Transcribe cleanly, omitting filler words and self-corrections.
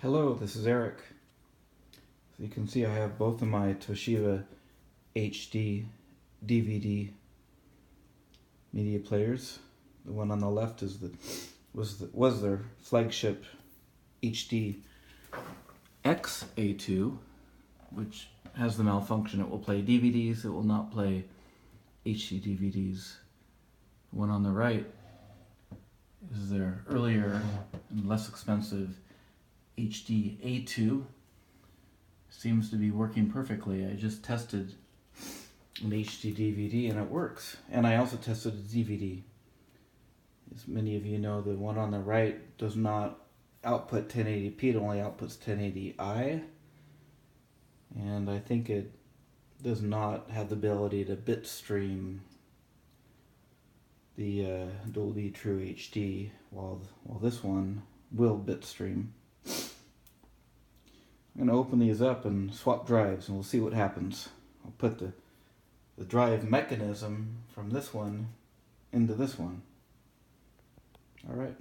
Hello, this is Eric. So you can see I have both of my Toshiba HD DVD media players. The one on the left is was their flagship HD-XA2, which has the malfunction. It will play DVDs, it will not play HD DVDs. The one on the right is their earlier and less expensive HD-A2. Seems to be working perfectly. I just tested an HD DVD and it works. And I also tested a DVD. As many of you know, the one on the right does not output 1080p, it only outputs 1080i. And I think it does not have the ability to bit stream the Dolby True HD, while this one will bit stream. I'm going to open these up and swap drives and we'll see what happens. I'll put the drive mechanism from this one into this one. Alright.